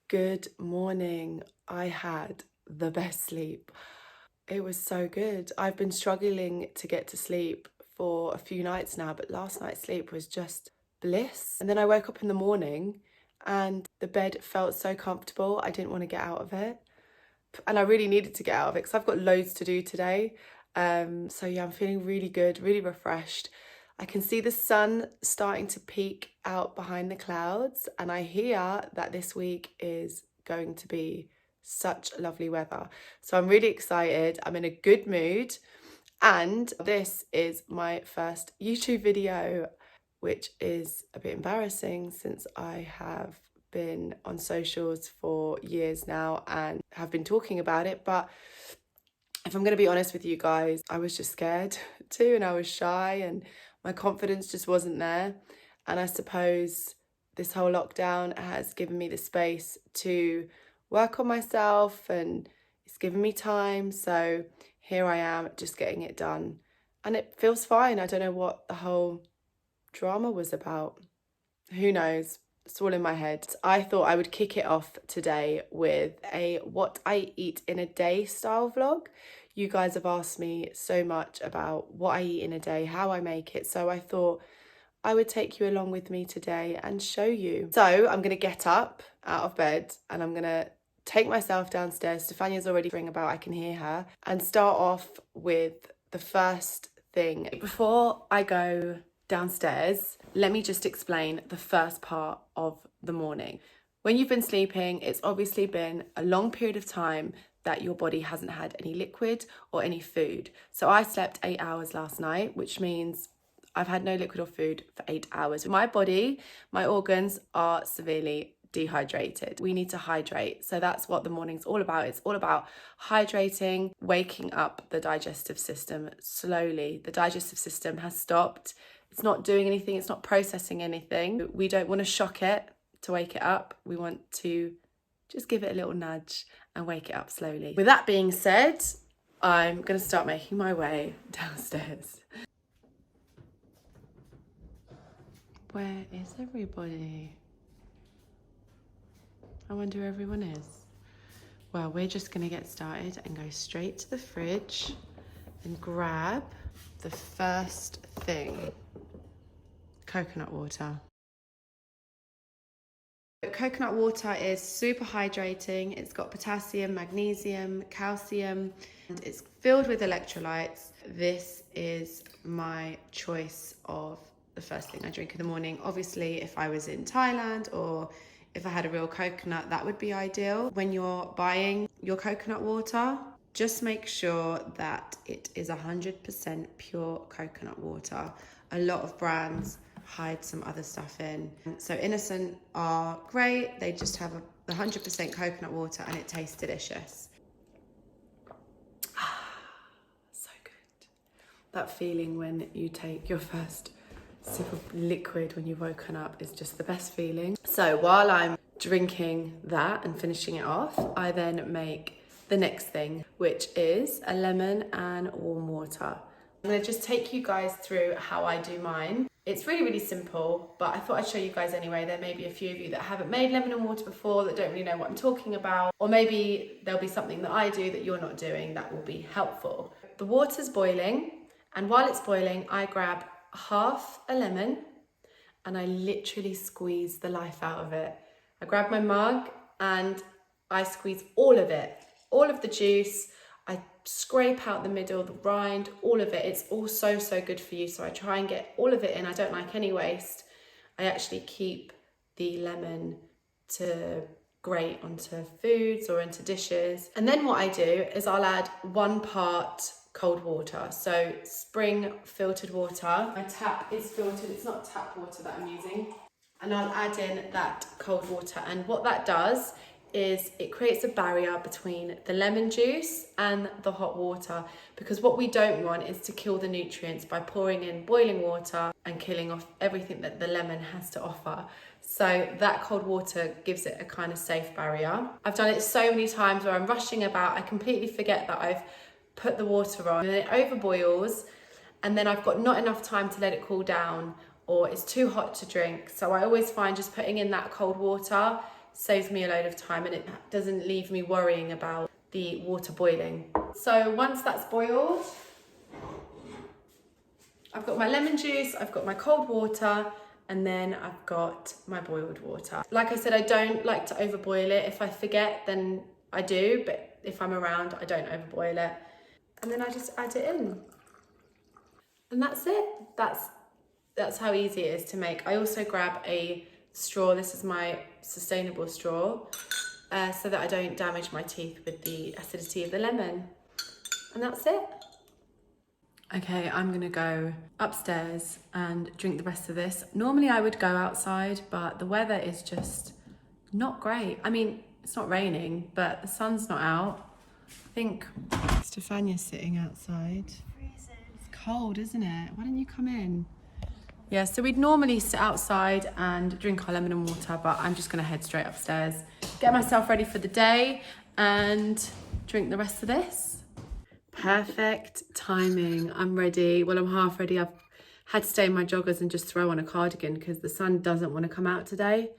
Good morning. I had the best sleep. It was so good. I've been struggling to get to sleep for a few nights now, but last night's sleep was just bliss. And then I woke up in the morning and the bed felt so comfortable. I didn't want to get out of it. And I really needed to get out of it because I've got loads to do today. So yeah, I'm feeling really good, really refreshed. I can see the sun starting to peek out behind the clouds, and I hear that this week is going to be such lovely weather. So I'm really excited. I'm in a good mood, and this is my first YouTube video, which is a bit embarrassing since I have been on socials for years now and have been talking about it. But if I'm going to be honest with you guys, I was just scared too, and I was shy, and my confidence just wasn't there. And I suppose this whole lockdown has given me the space to work on myself, and it's given me time. So here I am just getting it done. And it feels fine. I don't know what the whole drama was about. Who knows? It's all in my head. I thought I would kick it off today with a what I eat in a day style vlog. You guys have asked me so much about what I eat in a day, how I make it. So I thought I would take you along with me today and show you. So I'm going to get up out of bed and I'm going to take myself downstairs. Stefania's already ringing about, I can hear her. And start off with the first thing. Before I go downstairs, let me just explain the first part of the morning. When you've been sleeping, it's obviously been a long period of time that your body hasn't had any liquid or any food. So I slept 8 hours last night, which means I've had no liquid or food for 8 hours. My body, my organs are severely dehydrated. We need to hydrate. So that's what the morning's all about. It's all about hydrating, waking up the digestive system slowly. The digestive system has stopped. It's not doing anything. It's not processing anything. We don't want to shock it to wake it up. We want to just give it a little nudge and wake it up slowly. With that being said, I'm going to start making my way downstairs. Where is everybody? I wonder where everyone is. Well, we're just going to get started and go straight to the fridge and grab the first thing. Coconut water. Coconut water is super hydrating. It's got potassium, magnesium, calcium, and it's filled with electrolytes. This is my choice of the first thing I drink in the morning. Obviously, if I was in Thailand or if I had a real coconut, that would be ideal. When you're buying your coconut water, just make sure that it is 100% pure coconut water. A lot of brands hide some other stuff in. So Innocent are great. They just have 100% coconut water and it tastes delicious. So good. That feeling when you take your first sip of liquid when you've woken up is just the best feeling. So while I'm drinking that and finishing it off, I then make the next thing, which is a lemon and warm water. I'm going to just take you guys through how I do mine. It's really, really simple, but I thought I'd show you guys anyway. There may be a few of you that haven't made lemon and water before, that don't really know what I'm talking about, or maybe there'll be something that I do that you're not doing that will be helpful. The water's boiling, and while it's boiling, I grab half a lemon and I literally squeeze the life out of it. I grab my mug and I squeeze all of it, all of the juice. I scrape out the middle, the rind, all of it. It's all so good for you. So I try and get all of it in. I don't like any waste. I actually keep the lemon to grate onto foods or into dishes. And then what I do is I'll add 1 part cold water. So spring filtered water. My tap is filtered. It's not tap water that I'm using. And I'll add in that cold water. And what that does is it creates a barrier between the lemon juice and the hot water, because what we don't want is to kill the nutrients by pouring in boiling water and killing off everything that the lemon has to offer. So that cold water gives it a kind of safe barrier. I've done it so many times where I'm rushing about, I completely forget that I've put the water on and then it overboils, and then I've got not enough time to let it cool down, or it's too hot to drink. So I always find just putting in that cold water saves me a load of time and it doesn't leave me worrying about the water boiling. So once that's boiled, I've got my lemon juice, I've got my cold water, and then I've got my boiled water. Like I said, I don't like to overboil it. If I forget, then I do, but if I'm around, I don't overboil it. And then I just add it in. And that's it. That's how easy it is to make. I also grab a straw. This is my sustainable straw, so that I don't damage my teeth with the acidity of the lemon. And that's it. Okay, I'm gonna go upstairs and drink the rest of this. Normally I would go outside, but the weather is just not great. I mean, it's not raining, but the sun's not out. I think Stefania's sitting outside. Freezing. It's cold, isn't it? Why don't you come in? Yeah, so we'd normally sit outside and drink our lemon and water, but I'm just gonna head straight upstairs, get myself ready for the day and drink the rest of this. Perfect timing. I'm ready. Well, I'm half ready. I've had to stay in my joggers and just throw on a cardigan because the sun doesn't want to come out today.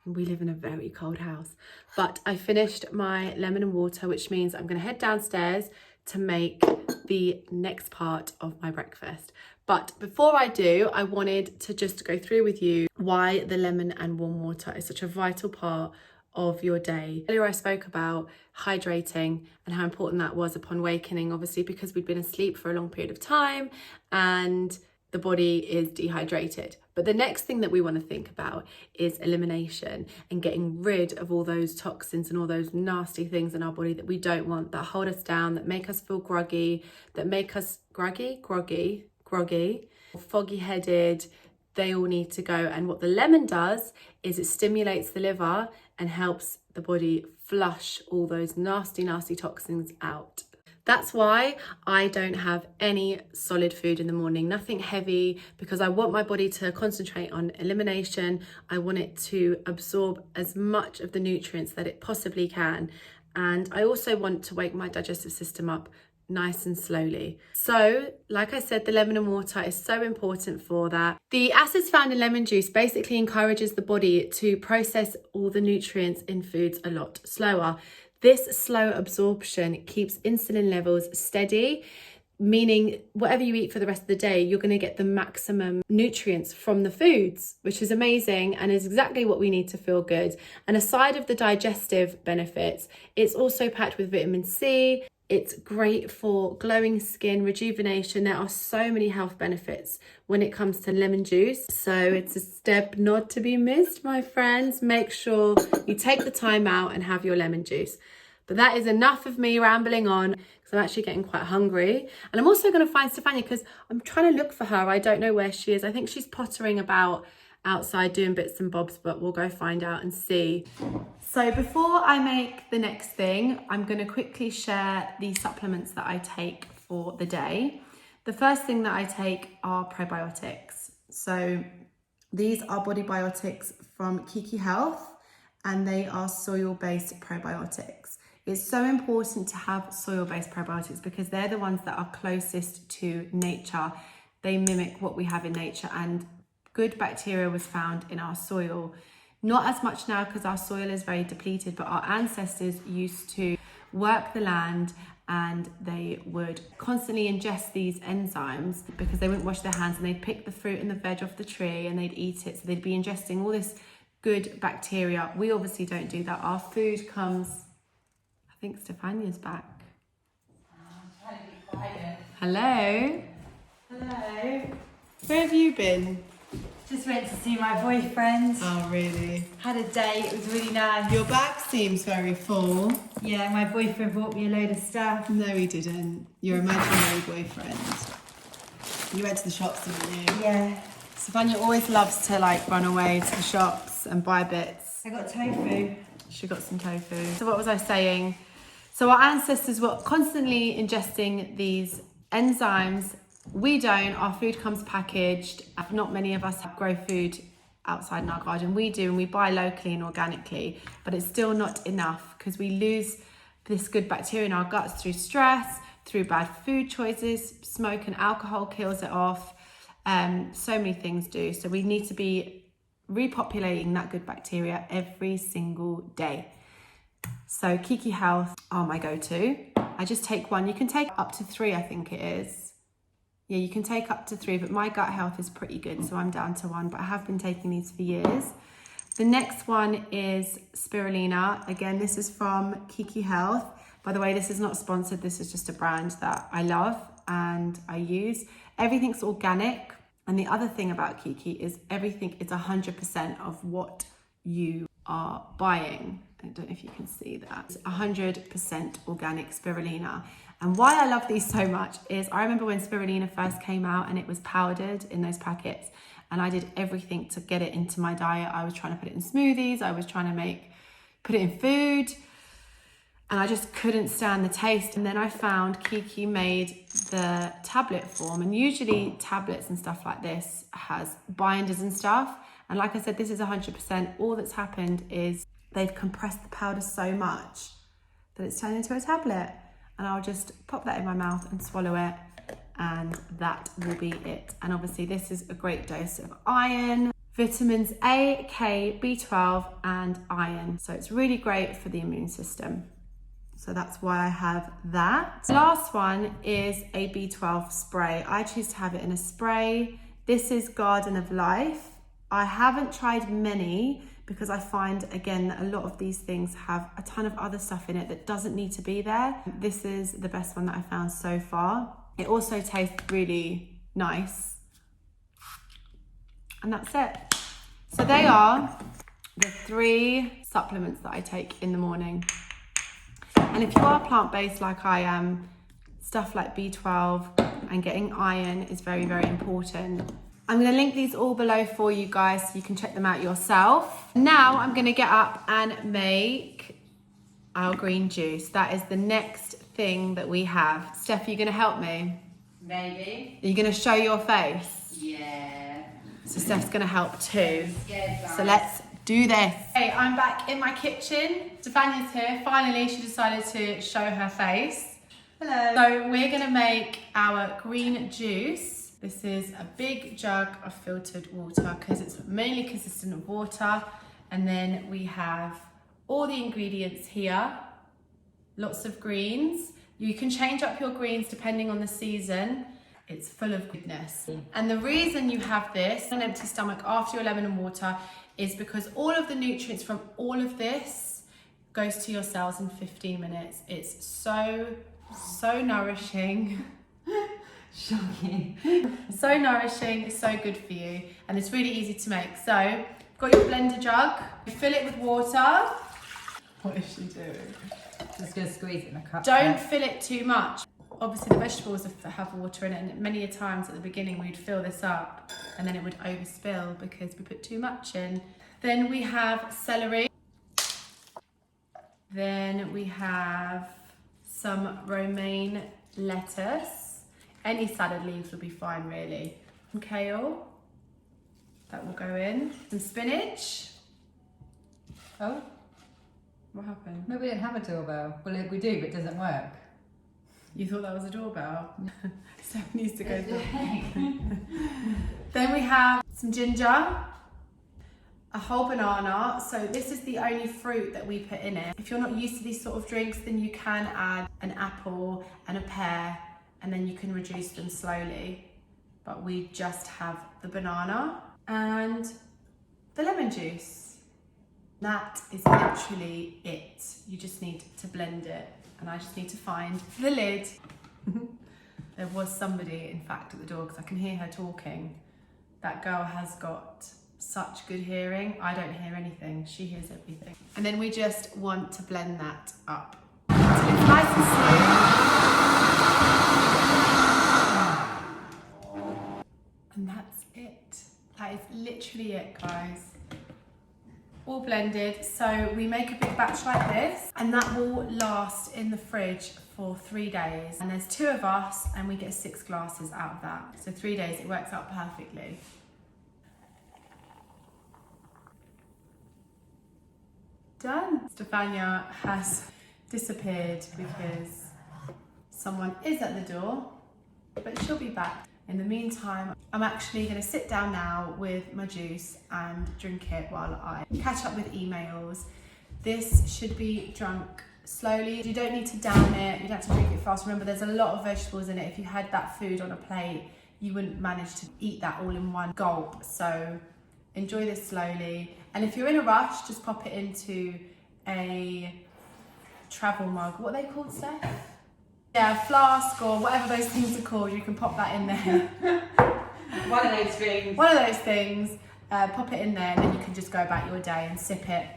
And we live in a very cold house. But I finished my lemon and water, which means I'm going to head downstairs to make the next part of my breakfast. But before I do, I wanted to just go through with you why the lemon and warm water is such a vital part of your day. Earlier I spoke about hydrating and how important that was upon awakening, obviously because we'd been asleep for a long period of time and the body is dehydrated. But the next thing that we want to think about is elimination and getting rid of all those toxins and all those nasty things in our body that we don't want, that hold us down, that make us feel groggy, that make us groggy, foggy-headed. They all need to go. And what the lemon does is it stimulates the liver and helps the body flush all those nasty toxins out. That's why I don't have any solid food in the morning, nothing heavy, because I want my body to concentrate on elimination. I want it to absorb as much of the nutrients that it possibly can. And I also want to wake my digestive system up nice and slowly. So, like I said, the lemon and water is so important for that. The acids found in lemon juice basically encourages the body to process all the nutrients in foods a lot slower. This slow absorption keeps insulin levels steady, meaning whatever you eat for the rest of the day, you're going to get the maximum nutrients from the foods, which is amazing and is exactly what we need to feel good. And aside of the digestive benefits, it's also packed with vitamin C. It's great for glowing skin, rejuvenation. There are so many health benefits when it comes to lemon juice. So it's a step not to be missed, my friends. Make sure you take the time out and have your lemon juice. But that is enough of me rambling on because I'm actually getting quite hungry. And I'm also going to find Stefania because I'm trying to look for her. I don't know where she is. I think she's pottering about outside doing bits and bobs, but we'll go find out and see. So before I make the next thing, I'm going to quickly share the supplements that I take for the day. The first thing that I take are probiotics. So these are body biotics from Kiki Health and they are soil-based probiotics. It's so important to have soil-based probiotics because they're the ones that are closest to nature. They mimic what we have in nature and good bacteria was found in our soil. Not as much now because our soil is very depleted, but our ancestors used to work the land and they would constantly ingest these enzymes because they wouldn't wash their hands and they'd pick the fruit and the veg off the tree and they'd eat it. So they'd be ingesting all this good bacteria. We obviously don't do that. Our food comes, I think Stefania's back. I'm trying to be quiet. Hello. Hello. Where have you been? Just went to see my boyfriend. Oh, really? Had a date, it was really nice. Your bag seems very full. Yeah, my boyfriend bought me a load of stuff. No, he didn't. Your imaginary boyfriend. You went to the shops, didn't you? Yeah. Stefania always loves to run away to the shops and buy bits. I got tofu. She got some tofu. So what was I saying? So our ancestors were constantly ingesting these enzymes. We don't. Our food comes packaged. Not many of us grow food outside in our garden. We do, and we buy locally and organically, but it's still not enough because we lose this good bacteria in our guts through stress, through bad food choices. Smoke and alcohol kills it off. So many things do. So we need to be repopulating that good bacteria every single day. So Kiki Health are my go-to. I just take one. You can take up to 3, I think it is. Yeah, you can take up to 3, but my gut health is pretty good, so I'm down to 1, but I have been taking these for years. The next one is spirulina. Again, this is from Kiki Health. By the way, this is not sponsored. This is just a brand that I love and I use. Everything's organic. And the other thing about Kiki is everything is 100% of what you are buying. I don't know if you can see that. It's 100% organic spirulina. And why I love these so much is I remember when spirulina first came out and it was powdered in those packets, and I did everything to get it into my diet. I was trying to put it in smoothies. I was trying to put it in food, and I just couldn't stand the taste. And then I found Kiki made the tablet form, and usually tablets and stuff like this has binders and stuff. And like I said, this is 100%. All that's happened is they've compressed the powder so much that it's turned into a tablet. And I'll just pop that in my mouth and swallow it, and that will be it. And obviously this is a great dose of iron, vitamins A, K, B12 and iron. So it's really great for the immune system. So that's why I have that. The last one is a B12 spray. I choose to have it in a spray. This is Garden of Life. I haven't tried many because I find, again, that a lot of these things have a ton of other stuff in it that doesn't need to be there. This is the best one that I found so far. It also tastes really nice. And that's it. So they are the 3 supplements that I take in the morning. And if you are plant-based like I am, stuff like B12 and getting iron is very, very important. I'm going to link these all below for you guys so you can check them out yourself. Now I'm going to get up and make our green juice. That is the next thing that we have. Steph, are you going to help me? Maybe. Are you going to show your face? Yeah. So Steph's going to help too. Scared, So let's do this. Hey, I'm back in my kitchen. Stefania's here. Finally, she decided to show her face. Hello. So we're going to make our green juice. This is a big jug of filtered water because it's mainly consistent of water. And then we have all the ingredients here. Lots of greens. You can change up your greens depending on the season. It's full of goodness. And the reason you have this, an empty stomach after your lemon and water, is because all of the nutrients from all of this goes to your cells in 15 minutes. It's so nourishing. Shocking. So nourishing, so good for you, and it's really easy to make. So, got your blender jug, you fill it with water. What is she doing? Just gonna squeeze it in a cup. Don't fill it too much. Obviously the vegetables have water in it, and many a times at the beginning we'd fill this up and then it would overspill because we put too much in. Then we have celery. Then we have some romaine lettuce. Any salad leaves will be fine, really. Some kale, that will go in. Some spinach. Oh, what happened? No, we don't have a doorbell. Well, we do, but it doesn't work. You thought that was a doorbell? Steph needs to go through. Then we have some ginger, a whole banana. So this is the only fruit that we put in it. If you're not used to these sort of drinks, then you can add an apple and a pear, and then you can reduce them slowly. But we just have the banana and the lemon juice. That is literally it. You just need to blend it. And I just need to find the lid. There was somebody, in fact, at the door because I can hear her talking. That girl has got such good hearing. I don't hear anything. She hears everything. And then we just want to blend that up until it's nice and smooth. And that's it. That is literally it, guys. All blended. So we make a big batch like this, and that will last in the fridge for 3 days. And there's 2 of us, and we get 6 glasses out of that. So 3 days, it works out perfectly. Done. Stefania has disappeared because someone is at the door, but she'll be back. In the meantime, I'm actually going to sit down now with my juice and drink it while I catch up with emails. This should be drunk slowly. You don't need to down it, you don't have to drink it fast. Remember, there's a lot of vegetables in it. If you had that food on a plate, you wouldn't manage to eat that all in one gulp. So enjoy this slowly. And if you're in a rush, just pop it into a travel mug. What are they called, Steph? Yeah, flask or whatever those things are called. You can pop that in there. One of those things. One of those things. Pop it in there, and then you can just go about your day and sip it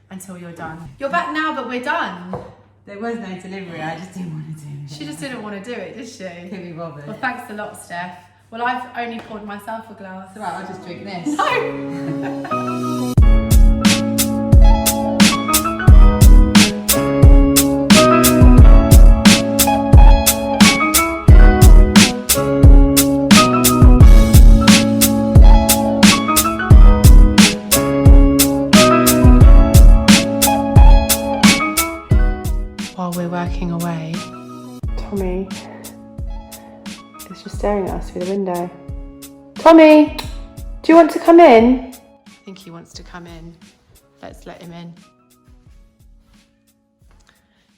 until you're done. You're back now, but we're done. There was no delivery, I just didn't want to do it. She just didn't want to do it, did she? Couldn't be bothered. Well, thanks a lot, Steph. Well, I've only poured myself a glass. It's alright, I'll just drink this. No! While we're working away, Tommy is just staring at us through the window. Tommy, do you want to come in? I think he wants to come in. Let's let him in.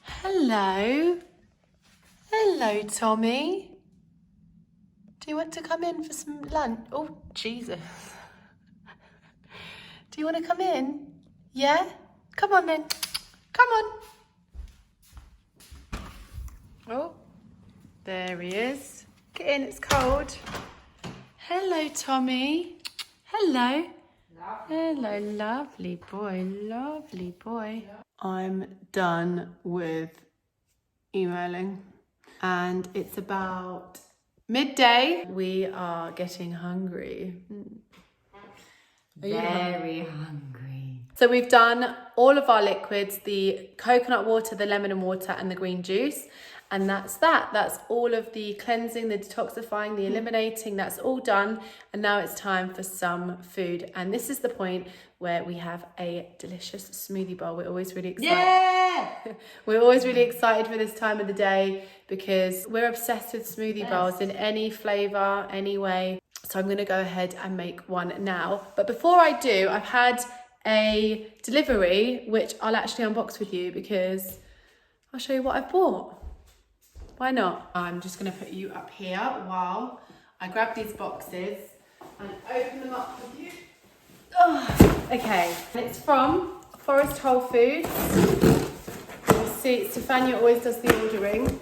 Hello. Hello, Tommy. Do you want to come in for some lunch? Oh, Jesus. Do you want to come in? Yeah? Come on then. Come on. Oh, there he is. Get in, it's cold. Hello, Tommy. Hello. Hello, lovely boy, lovely boy. I'm done with emailing and it's about midday. We are getting hungry. Very hungry. So we've done all of our liquids, the coconut water, the lemon water and the green juice. And that's that. That's all of the cleansing, the detoxifying, the eliminating. That's all done. And now it's time for some food. And this is the point where we have a delicious smoothie bowl. We're always really excited. Yeah! We're always really excited for this time of the day because we're obsessed with smoothie bowls in any flavour, any way. So I'm going to go ahead and make one now. But before I do, I've had a delivery, which I'll actually unbox with you because I'll show you what I've bought. Why not? I'm just going to put you up here while I grab these boxes and open them up with you. Oh, okay, it's from Forest Whole Foods. You'll see, Stefania always does the ordering, so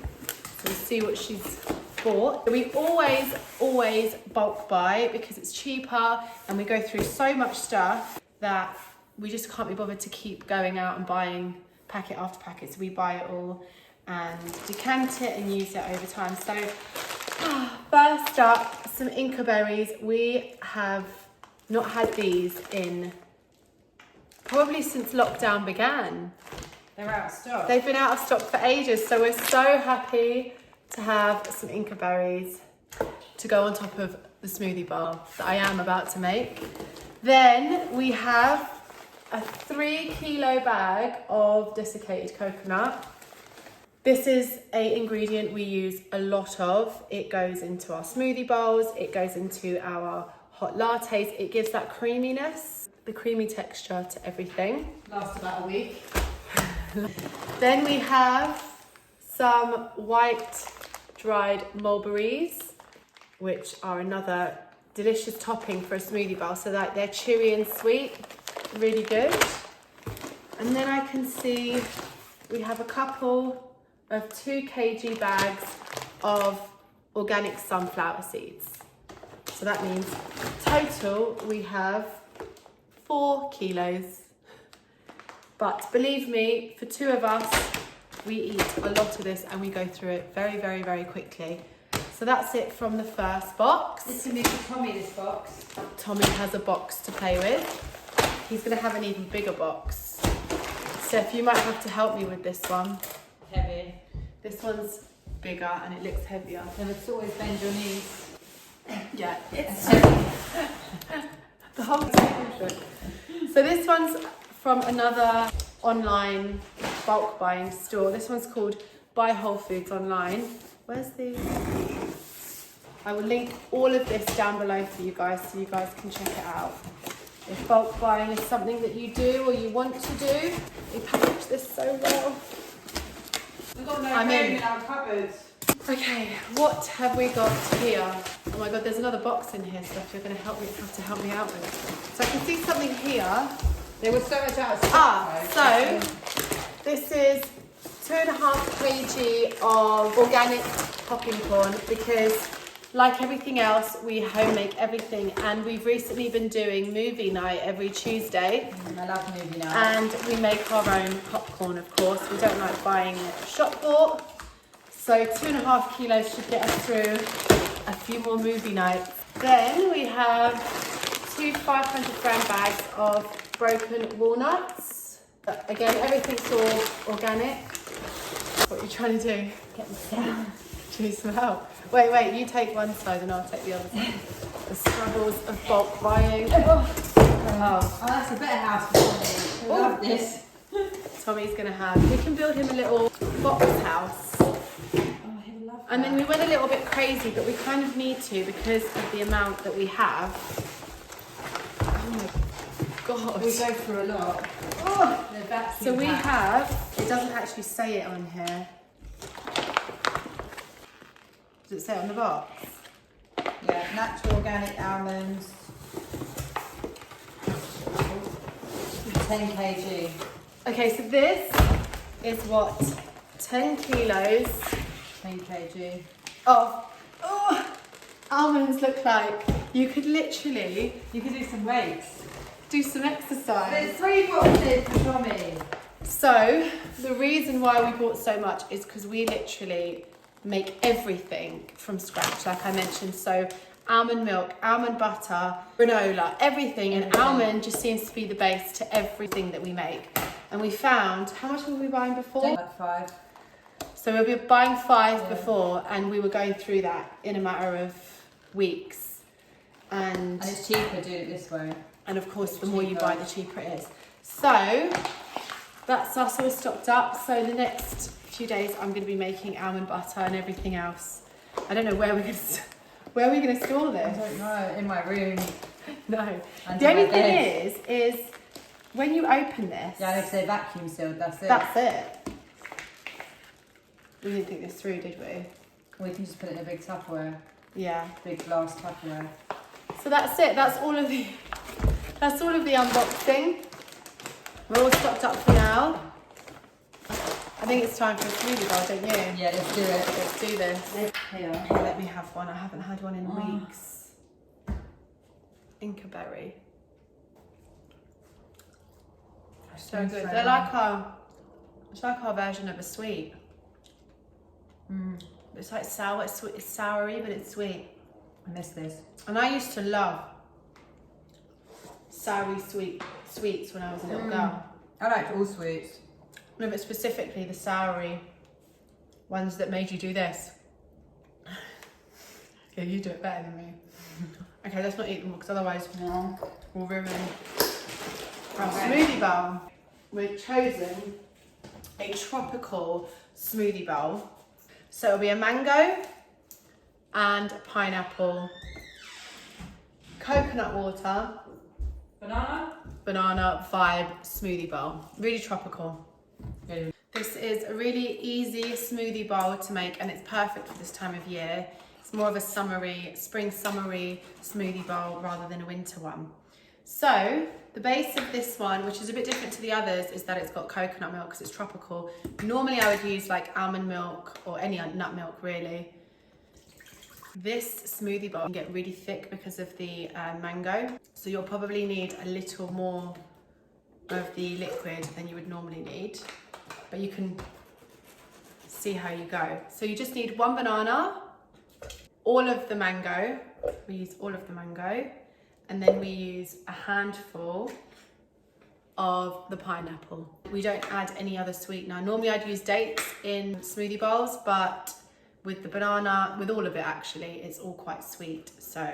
we'll see what she's bought. We always bulk buy because it's cheaper and we go through so much stuff that we just can't be bothered to keep going out and buying packet after packet, so we buy it all and decant it and use it over time. So first up, some Inca berries. We have not had these in probably since lockdown began. They're out of stock. They've been out of stock for ages, so we're so happy to have some Inca berries to go on top of the smoothie bowl that I am about to make. Then we have a 3 kilo bag of desiccated coconut. This is an ingredient we use a lot of. It goes into our smoothie bowls, it goes into our hot lattes. It gives that creaminess, the creamy texture to everything. Lasts about a week. Then we have some white dried mulberries, which are another delicious topping for a smoothie bowl. So that they're chewy and sweet, really good. And then I can see we have a couple of 2 kg bags of organic sunflower seeds. So that means total we have 4 kilos. But believe me, for 2 of us, we eat a lot of this and we go through it very, very, very quickly. So that's it from the first box. This is for Tommy, this box. Tommy has a box to play with. He's gonna have an even bigger box. Steph, you might have to help me with this one. Heavy. This one's bigger and it looks heavier. And it's always bend your knees. Yeah, it's heavy. The whole thing. So this one's from another online bulk buying store. This one's called Buy Whole Foods Online. Where's the... I will link all of this down below for you guys so you guys can check it out. If bulk buying is something that you do or you want to do, we package this so well. We've got no room in our cupboards. Okay, what have we got here? Oh my god, there's another box in here, Steph. You're going to have to help me out with. So I can see something here. There was so much out of stock. So this is 2.5 kg of organic popping corn because, like everything else, we home make everything, and we've recently been doing movie night every Tuesday. I love movie night. And we make our own popcorn, of course. We don't like buying it shop bought. So 2.5 kilos should get us through a few more movie nights. Then we have 2 500-gram bags of broken walnuts. Again, everything's all organic. What are you trying to do? Get this down. Do you need some help? Wait, you take one side and I'll take the other side. The struggles of bulk buying. Oh, that's a better house for me. I love this. Tommy's gonna have, we can build him a little box house. Oh, he'll love that. And then we went a little bit crazy, but we kind of need to because of the amount that we have. Oh my god. We go through a lot. Oh. The vacuum So we pack. have, it doesn't actually say it on here. Does it say it on the box? Yeah, natural organic almonds. 10 kg. Okay, so this is what 10 kilos 10 kg. of almonds look like. You could literally You can do some weights. do some exercise. There's 3 boxes for Tommy. So the reason why we bought so much is because we literally make everything from scratch, like I mentioned. So almond milk, almond butter, granola, everything, and almond just seems to be the base to everything that we make. And we found, how much were we buying before? Like 5. So we were buying 5 before, and we were going through that in a matter of weeks. And it's cheaper doing it this way. And of course, the more you buy, the cheaper it is. So that's us all stocked up. So the next few days, I'm going to be making almond butter and everything else. I don't know where we're going to store this. I don't know. In my room. No. Under The only my thing bed. is when you open this. Yeah, if they're vacuum sealed, that's it. That's it. We didn't think this through, did we? We can just put it in a big Tupperware. Yeah. Big glass Tupperware. So that's it. That's all of the unboxing. We're all stocked up for now. I think it's time for a smoothie bowl, don't you? Yeah, let's do it. Let's do this. Here. Let me have one. I haven't had one in weeks. Inca berry. So good. They're like it's like our version of a sweet. It's like sour. It's soury, but it's sweet. I miss this. And I used to love soury sweets when I was a little girl. I liked all sweets. No, but specifically the soury ones that made you do this. Yeah, you do it better than me. Okay, let's not eat them because otherwise we'll ruin our smoothie bowl. We've chosen a tropical smoothie bowl. So it'll be a mango and pineapple, coconut water, banana vibe smoothie bowl. Really tropical. This is a really easy smoothie bowl to make, and it's perfect for this time of year. It's more of a spring summery smoothie bowl rather than a winter one. So the base of this one, which is a bit different to the others, is that it's got coconut milk because it's tropical. Normally I would use like almond milk or any nut milk really. This smoothie bowl can get really thick because of the mango. So you'll probably need a little more of the liquid than you would normally need, but you can see how you go. So you just need 1 banana, all of the mango, we use all of the mango, and then we use a handful of the pineapple. We don't add any other sweetener. Normally I'd use dates in smoothie bowls, but with the banana, with all of it actually, it's all quite sweet, so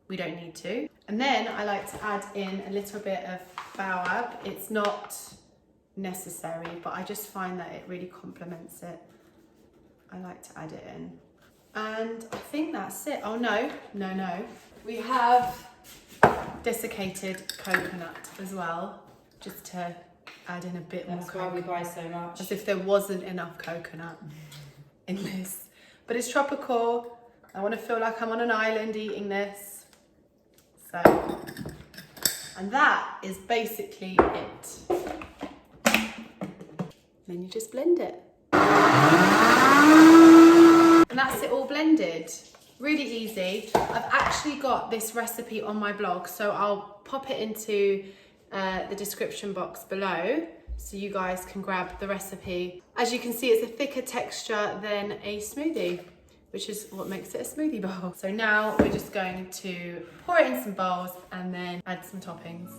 we don't need to. And then I like to add in a little bit of baobab. It's not necessary, but I just find that it really complements it. I like to add it in. And I think that's it. Oh no. We have desiccated coconut as well, just to add in a bit more That's why we buy so much. as if there wasn't enough coconut in this. But it's tropical. I want to feel like I'm on an island eating this. So, and that is basically it. Then you just blend it. And that's it all blended. Really easy. I've actually got this recipe on my blog, so I'll pop it into the description box below so you guys can grab the recipe. As you can see, it's a thicker texture than a smoothie, which is what makes it a smoothie bowl. So now we're just going to pour it in some bowls and then add some toppings.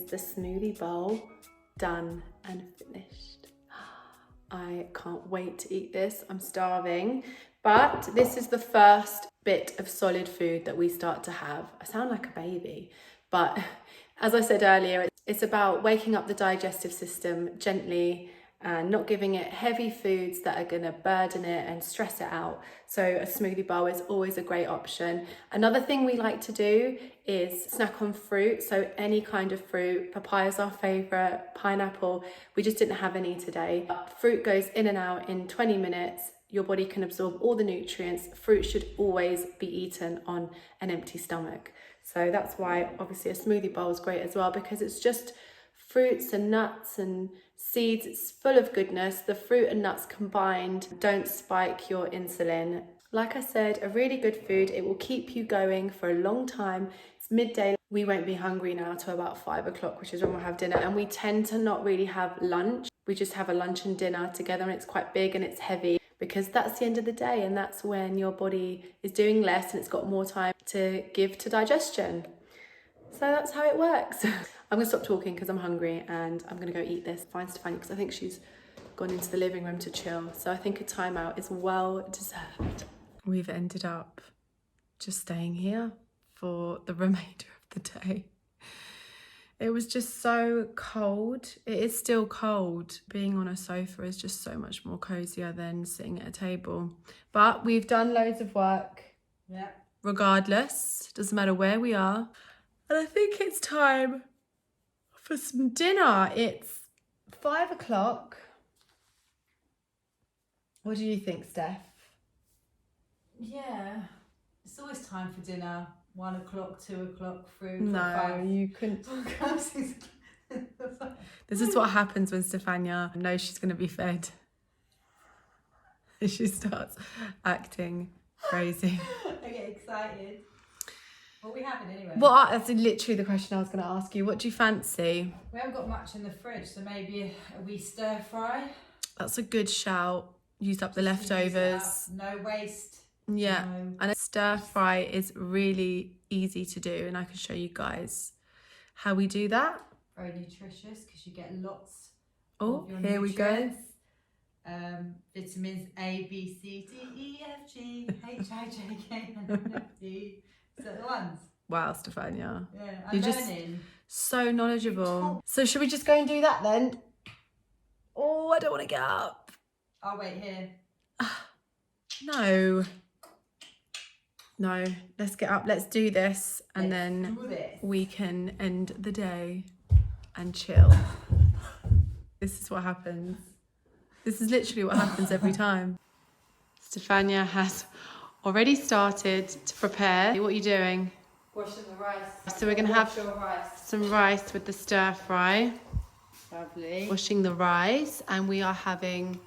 The smoothie bowl done and finished. I can't wait to eat this. I'm starving, but this is the first bit of solid food that we start to have. I sound like a baby, but as I said earlier, it's about waking up the digestive system gently and not giving it heavy foods that are going to burden it and stress it out. So a smoothie bowl is always a great option. Another thing we like to do is snack on fruit. So any kind of fruit. Papaya is our favourite, pineapple. We just didn't have any today. Fruit goes in and out in 20 minutes. Your body can absorb all the nutrients. Fruit should always be eaten on an empty stomach. So that's why obviously a smoothie bowl is great as well, because it's just fruits and nuts and seeds. It's full of goodness. The fruit and nuts combined don't spike your insulin. Like I said, a really good food. It will keep you going for a long time. It's midday. We won't be hungry now till about 5 o'clock, which is when we'll have dinner. And we tend to not really have lunch. We just have a lunch and dinner together, and it's quite big and it's heavy, because that's the end of the day and that's when your body is doing less and it's got more time to give to digestion. So that's how it works. I'm gonna stop talking because I'm hungry and I'm gonna go eat this. Find Stefania because I think she's gone into the living room to chill. So I think a timeout is well deserved. We've ended up just staying here for the remainder of the day. It was just so cold. It is still cold. Being on a sofa is just so much more cozier than sitting at a table. But we've done loads of work. Yeah. Regardless, doesn't matter where we are. And I think it's time for some dinner. It's 5 o'clock. What do you think, Steph? Yeah. It's always time for dinner. 1 o'clock, 2 o'clock, 3 o'clock. No, 5. you couldn't. This is what happens when Stefania knows she's going to be fed. She starts acting crazy. I get excited. What are we having anyway? That's literally the question I was going to ask you. What do you fancy? We haven't got much in the fridge, so maybe a wee stir fry. That's a good shout. Use up the leftovers. No waste. Yeah, No. and a stir fry is really easy to do, and I can show you guys how we do that. Very nutritious because you get lots. Oh, of your here nutrients. Vitamins A, B, C, D, E, F, G, H, I, J, K, L, M, N, D. Is that the ones? Wow, Stefania. Yeah, You're learning. just so knowledgeable. So should we just go and do that then? Oh, I don't want to get up. I'll wait here. No. No, let's get up. Let's do this. And Let's then do this. we can end the day and chill. This is what happens. This is literally what happens every time. Stefania has already started to prepare. What are you doing? Washing the rice. So we're going to have rice. some rice with the stir fry. Lovely. Washing the rice, and we are having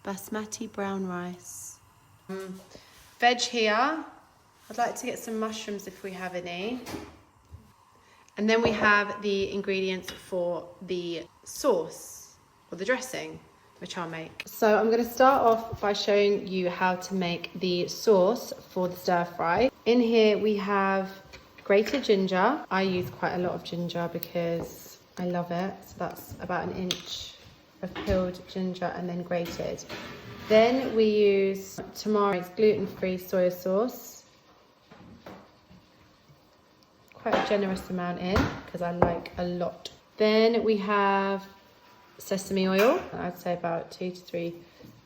basmati brown rice. Veg here. I'd like to get some mushrooms if we have any. And then we have the ingredients for the sauce or the dressing, which I'll make. So I'm going to start off by showing you how to make the sauce for the stir fry. In here we have grated ginger. I use quite a lot of ginger because I love it. So that's about an inch of peeled ginger and then grated. Then we use Tamara's gluten-free soy sauce. Quite a generous amount in because I like a lot. Then we have sesame oil. I'd say about 2 to 3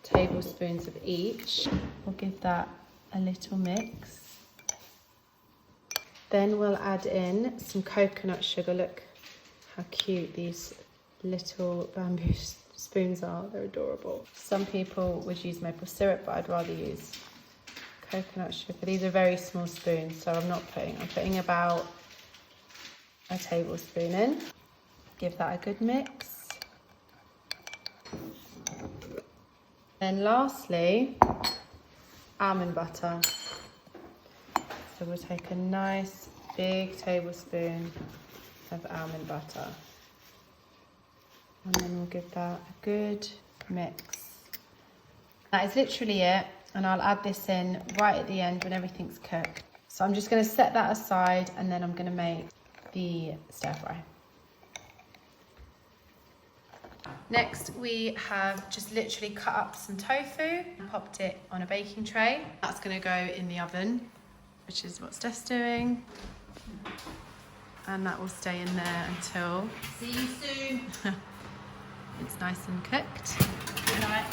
tablespoons of each. We'll give that a little mix. Then we'll add in some coconut sugar. Look how cute these little bamboo spoons are. They're adorable. Some people would use maple syrup, but I'd rather use coconut sugar. These are very small spoons, so I'm putting about a tablespoon in. Give that a good mix. Then lastly, almond butter. So we'll take a nice big tablespoon of almond butter. And then we'll give that a good mix. That is literally it. And I'll add this in right at the end when everything's cooked. So I'm just going to set that aside and then I'm going to make the stir fry. Next we have just literally cut up some tofu and popped it on a baking tray. That's going to go in the oven, which is what Steph's doing. And that will stay in there until... See you soon. It's nice and cooked. Good night.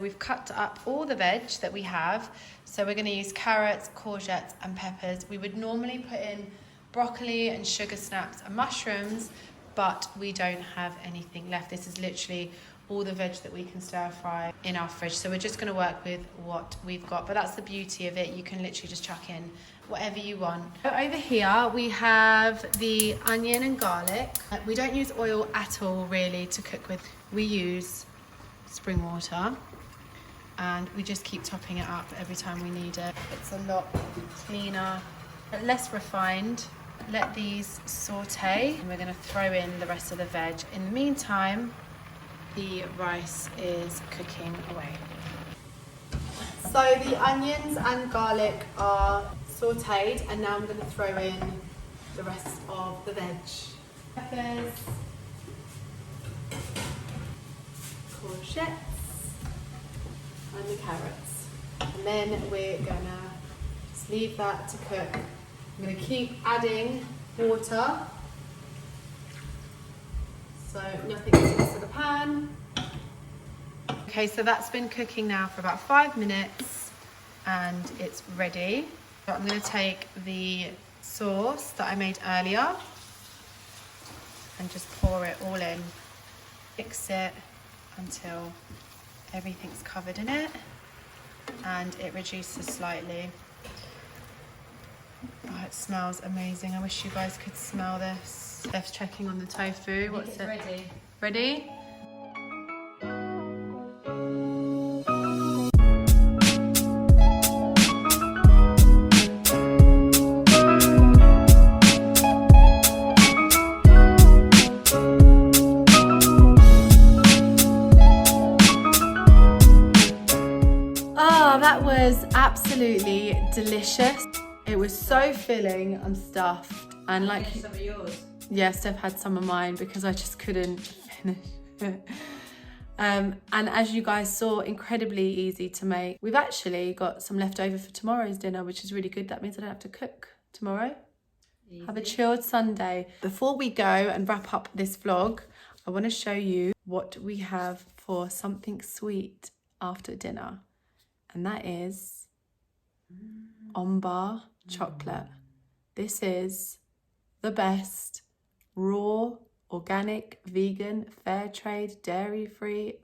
We've cut up all the veg that we have. So we're going to use carrots, courgettes and peppers. We would normally put in broccoli and sugar snaps and mushrooms, but we don't have anything left. This is literally all the veg that we can stir fry in our fridge. So we're just going to work with what we've got, but that's the beauty of it. You can literally just chuck in whatever you want. So over here we have the onion and garlic. We don't use oil at all really to cook with. We use spring water and we just keep topping it up every time we need it. It's a lot cleaner, but less refined. Let these saute and we're going to throw in the rest of the veg. In the meantime, the rice is cooking away. So the onions and garlic are sauteed and now I'm going to throw in the rest of the veg. Peppers, courgettes and the carrots. And then we're going to just leave that to cook. I'm going to keep adding water so nothing sticks to the pan. Okay, so that's been cooking now for about 5 minutes and it's ready. So I'm going to take the sauce that I made earlier and just pour it all in. Mix it until everything's covered in it and it reduces slightly. Oh, it smells amazing. I wish you guys could smell this. Steph's checking on the tofu. What's it? Ready. Ready? Oh, that was absolutely delicious. It was so filling. I'm stuffed. And like, Some of yours. yeah, Steph had some of mine because I just couldn't finish it. And as you guys saw, incredibly easy to make. We've actually got some left over for tomorrow's dinner, which is really good. That means I don't have to cook tomorrow. Easy. Have a chilled Sunday. Before we go and wrap up this vlog, I want to show you what we have for something sweet after dinner. And that is Almond chocolate. This is the best raw, organic, vegan, fair trade, dairy-free,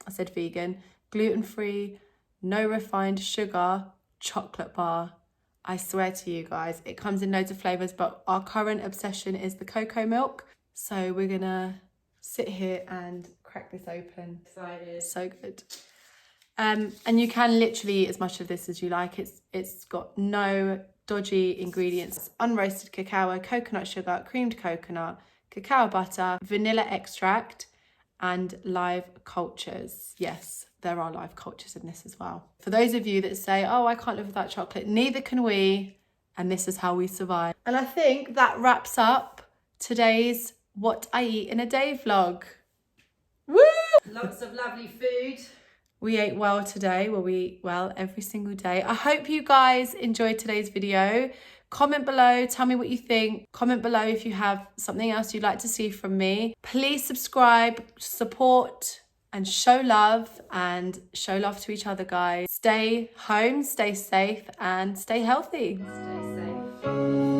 I said vegan, gluten-free, no refined sugar chocolate bar. I swear to you guys, it comes in loads of flavours, but our current obsession is the cocoa milk. So we're gonna sit here and crack this open. Excited. So good. And you can literally eat as much of this as you like. It's got no dodgy ingredients. Unroasted cacao, coconut sugar, creamed coconut, cacao butter, vanilla extract, and live cultures. Yes, there are live cultures in this as well. For those of you that say, oh, I can't live without chocolate, neither can we, and this is how we survive. And I think that wraps up today's What I Eat in a Day vlog. Woo! Lots of lovely food. We ate well today. Well, we eat well every single day. I hope you guys enjoyed today's video. Comment below, tell me what you think. Comment below if you have something else you'd like to see from me. Please subscribe, support, and show love to each other, guys. Stay home, stay safe, and stay healthy. Stay safe.